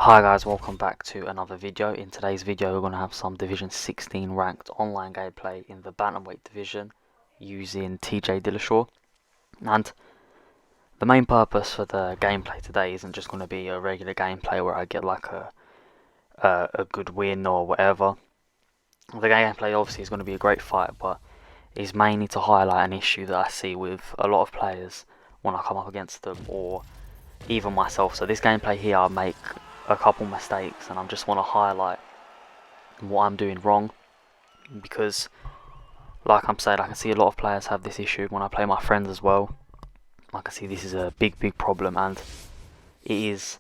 Hi guys, welcome back to another video. In today's video we're going to have some Division 16 ranked online gameplay in the bantamweight division using TJ Dillashaw. And the main purpose for the gameplay today isn't just going to be a regular gameplay where I get like a good win or whatever. The gameplay obviously is going to be a great fight, but is mainly to highlight an issue that I see with a lot of players when I come up against them, or even myself. So this gameplay here, I make a couple mistakes and I just want to highlight what I'm doing wrong, because like I'm saying, I can see a lot of players have this issue when I play my friends as well. I can see this is a big problem, and it is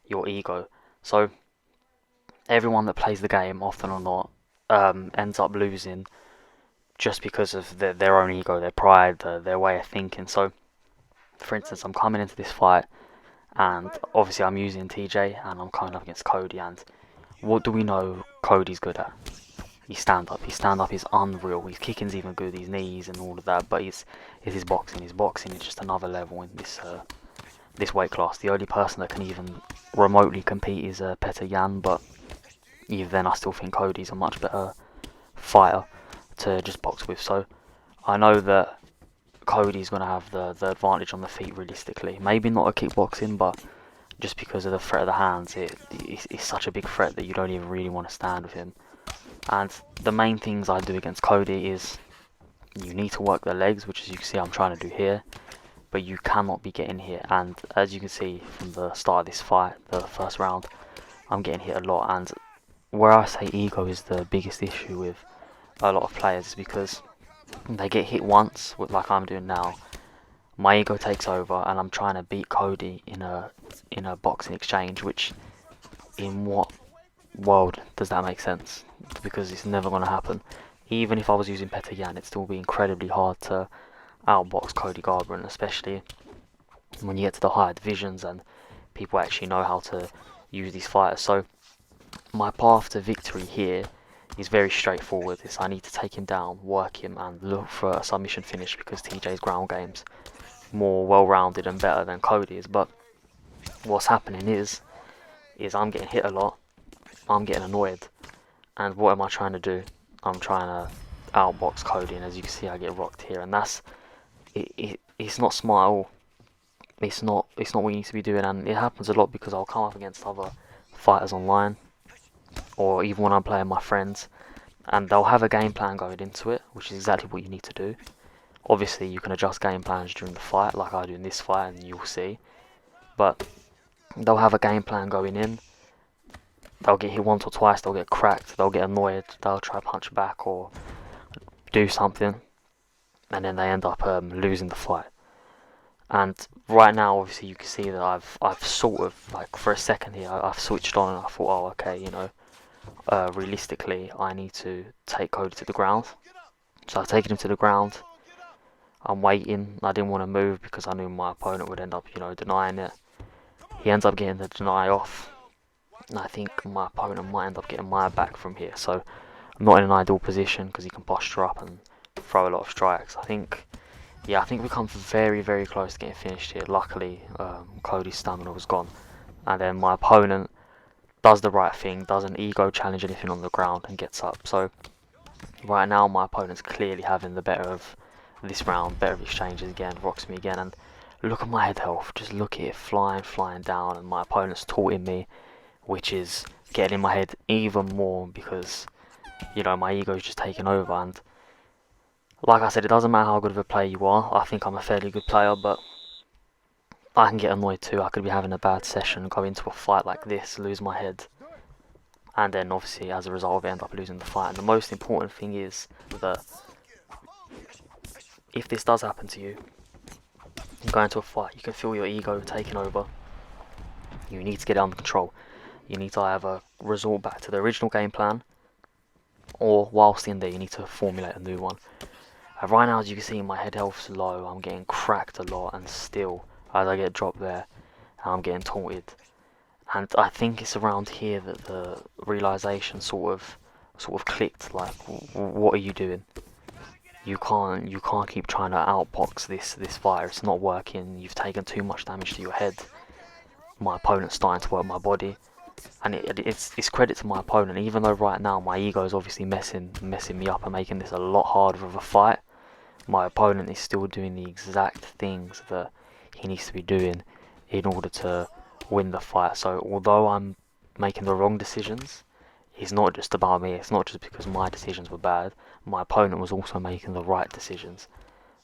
your ego. So everyone that plays the game, often or not, ends up losing just because of their own ego, their pride, their way of thinking. So for instance, I'm coming into this fight and obviously I'm using TJ and I'm coming up against Cody, and what do we know Cody's good at? His stand up. His stand up is unreal. His kicking's even good, his knees and all of that, but it's his boxing. His boxing is just another level in this weight class. The only person that can even remotely compete is Petr Yan, but even then I still think Cody's a much better fighter to just box with. So I know that Cody's going to have the advantage on the feet realistically. Maybe not a kickboxing, but just because of the threat of the hands, it's such a big threat that you don't even really want to stand with him. And the main things I do against Cody is you need to work the legs, which as you can see I'm trying to do here, but you cannot be getting hit. And as you can see from the start of this fight, the first round, I'm getting hit a lot. And where I say ego is the biggest issue with a lot of players is because they get hit once, like I'm doing now. My ego takes over, and I'm trying to beat Cody in a boxing exchange. Which, in what world does that make sense? Because it's never going to happen. Even if I was using Petr Yan, it'd still be incredibly hard to outbox Cody Garbrandt, especially when you get to the higher divisions and people actually know how to use these fighters. So my path to victory here is very straightforward. I need to take him down, work him, and look for a submission finish, because TJ's ground game's more well-rounded and better than Cody is. But what's happening is I'm getting hit a lot, I'm getting annoyed, and what am I trying to do? I'm trying to outbox Cody, and as you can see I get rocked here, and that's it's not smart at all. It's not what you need to be doing, and it happens a lot because I'll come up against other fighters online, or even when I'm playing my friends, and they'll have a game plan going into it, which is exactly what you need to do. Obviously you can adjust game plans during the fight like I do in this fight, and you'll see, but they'll have a game plan going in. They'll get hit once or twice, they'll get cracked, they'll get annoyed, they'll try to punch back or do something, and then they end up losing the fight. And right now obviously you can see that I've sort of, like, for a second here I've switched on and I thought, oh okay, you know, realistically I need to take Cody to the ground. So I've taken him to the ground. I'm waiting. I didn't want to move because I knew my opponent would end up, you know, denying it. He ends up getting the deny off, and I think my opponent might end up getting my back from here. So I'm not in an ideal position because he can posture up and throw a lot of strikes. I think we come very close to getting finished here. Luckily, Cody's stamina was gone, and then my opponent does the right thing, doesn't ego challenge anything on the ground, and gets up. So right now my opponent's clearly having the better of this round, better of exchanges again, rocks me again, and look at my head health, just look at it, flying down, and my opponent's taunting me, which is getting in my head even more because, you know, my ego's just taking over. And like I said, it doesn't matter how good of a player you are. I think I'm a fairly good player, but I can get annoyed too. I could be having a bad session, go into a fight like this, lose my head, and then obviously as a result of it end up losing the fight. And the most important thing is that if this does happen to you, you go into a fight, you can feel your ego taking over. You need to get it under control. You need to either resort back to the original game plan, or whilst in there you need to formulate a new one. Right now, as you can see, my head health's low, I'm getting cracked a lot, and still as I get dropped there I'm getting taunted. And I think it's around here that the realization sort of clicked, like, what are you doing? You can't keep trying to outbox this fighter. It's not working. You've taken too much damage to your head. My opponent's starting to work my body. And it's credit to my opponent, even though right now my ego is obviously messing me up and making this a lot harder of a fight. My opponent is still doing the exact things that he needs to be doing in order to win the fight. So although I'm making the wrong decisions, it's not just about me. It's not just because my decisions were bad. My opponent was also making the right decisions.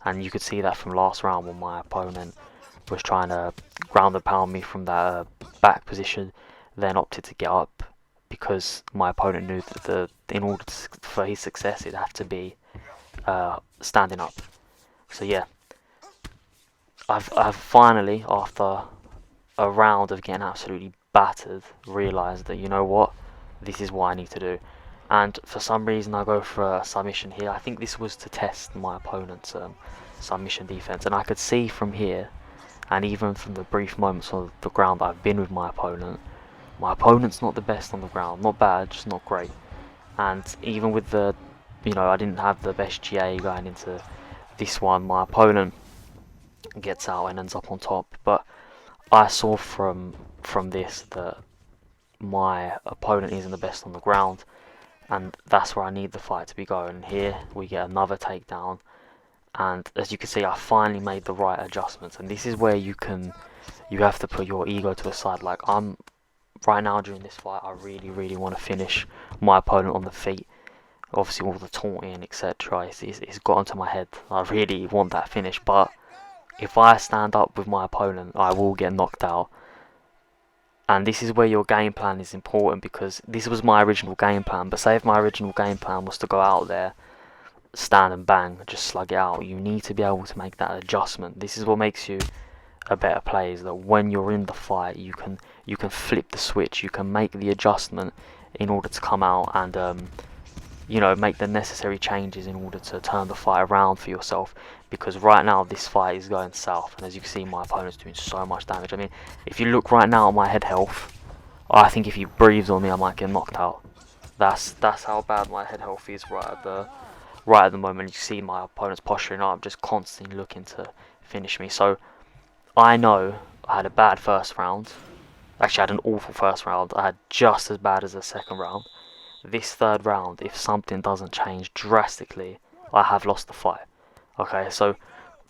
And you could see that from last round when my opponent was trying to ground and pound me from that back position, then opted to get up because my opponent knew that in order for his success, it'd have to be standing up. So yeah, I've finally, after a round of getting absolutely battered, realised that, you know what, this is what I need to do. And for some reason I go for a submission here. I think this was to test my opponent's submission defense, and I could see from here, and even from the brief moments on the ground that I've been with my opponent's not the best on the ground. Not bad, just not great. And even with the, I didn't have the best GA going into this one. My opponent gets out and ends up on top, but I saw from this that my opponent isn't the best on the ground, and that's where I need the fight to be going. Here we get another takedown, and as you can see, I finally made the right adjustments. And this is where you have to put your ego to the side. Like, I'm right now during this fight, I really want to finish my opponent on the feet. Obviously all the taunting, etc., it's got into my head. I really want that finish, but if I stand up with my opponent, I will get knocked out. And this is where your game plan is important, because this was my original game plan. But say if my original game plan was to go out there, stand and bang, just slug it out, you need to be able to make that adjustment. This is what makes you a better player, is that when you're in the fight, you can flip the switch, you can make the adjustment in order to come out and make the necessary changes in order to turn the fight around for yourself. Because right now this fight is going south, and as you can see, my opponent's doing so much damage. I mean, if you look right now at my head health, I think if he breathes on me, I might get knocked out. That's how bad my head health is right at the moment. You see my opponent's posturing up, just constantly looking to finish me. So I know I had a bad first round. Actually, I had an awful first round. I had just as bad as the second round. This third round, if something doesn't change drastically, I have lost the fight. Okay, so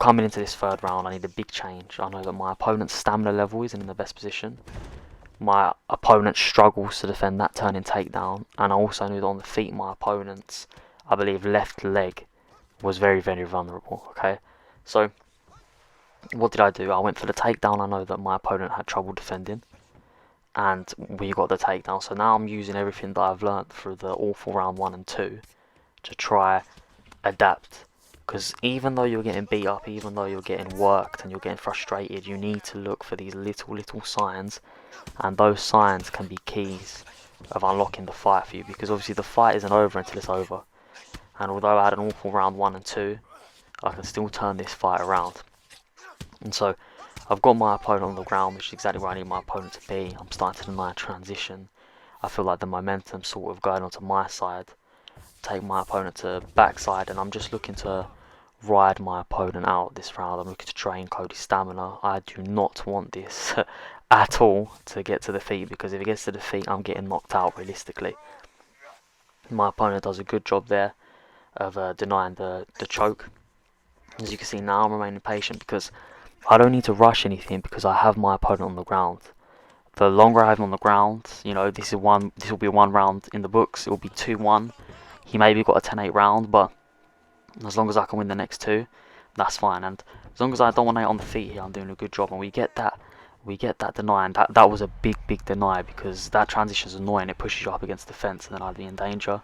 coming into this third round, I need a big change. I know that my opponent's stamina level isn't in the best position. My opponent struggles to defend that turning takedown, and I also knew that on the feet, my opponent's, I believe, left leg was very vulnerable. Okay, so what did I do? I went for the takedown. I know that my opponent had trouble defending, and we got the takedown. So now I'm using everything that I've learnt through the awful round 1 and 2 to try adapt. Because even though you're getting beat up, even though you're getting worked and you're getting frustrated, you need to look for these little signs, and those signs can be keys of unlocking the fight for you. Because obviously the fight isn't over until it's over, and although I had an awful round 1 and 2, I can still turn this fight around. And so I've got my opponent on the ground, which is exactly where I need my opponent to be. I'm starting to deny transition. I feel like the momentum's sort of going onto my side. Take my opponent to backside, and I'm just looking to ride my opponent out this round. I'm looking to drain Cody's stamina. I do not want this at all to get to the feet, because if it gets to the feet, I'm getting knocked out realistically. My opponent does a good job there of denying the choke. As you can see now, I'm remaining patient because I don't need to rush anything, because I have my opponent on the ground. The longer I have him on the ground, this will be 1 round in the books. It will be 2-1. He maybe got a 10-8 round, but as long as I can win the next 2, that's fine. And as long as I dominate on the feet here, I'm doing a good job. And we get that deny, and that was a big deny, because that transition is annoying. It pushes you up against the fence, and then I'd be in danger.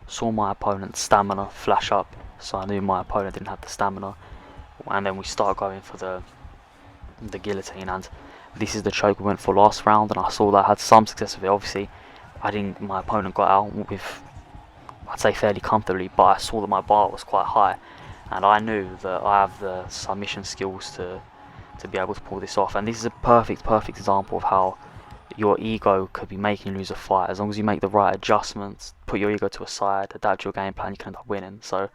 Saw my opponent's stamina flash up, so I knew my opponent didn't have the stamina. And then we start going for the guillotine, and this is the choke we went for last round, and I saw that I had some success with it. Obviously, my opponent got out with, I'd say, fairly comfortably, but I saw that my bar was quite high, and I knew that I have the submission skills to be able to pull this off. And this is a perfect example of how your ego could be making you lose a fight. As long as you make the right adjustments, put your ego to a side, adapt your game plan, you can end up winning. So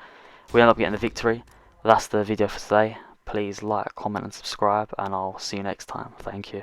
we end up getting the victory. That's the video for today. Please like, comment and subscribe, and I'll see you next time. Thank you.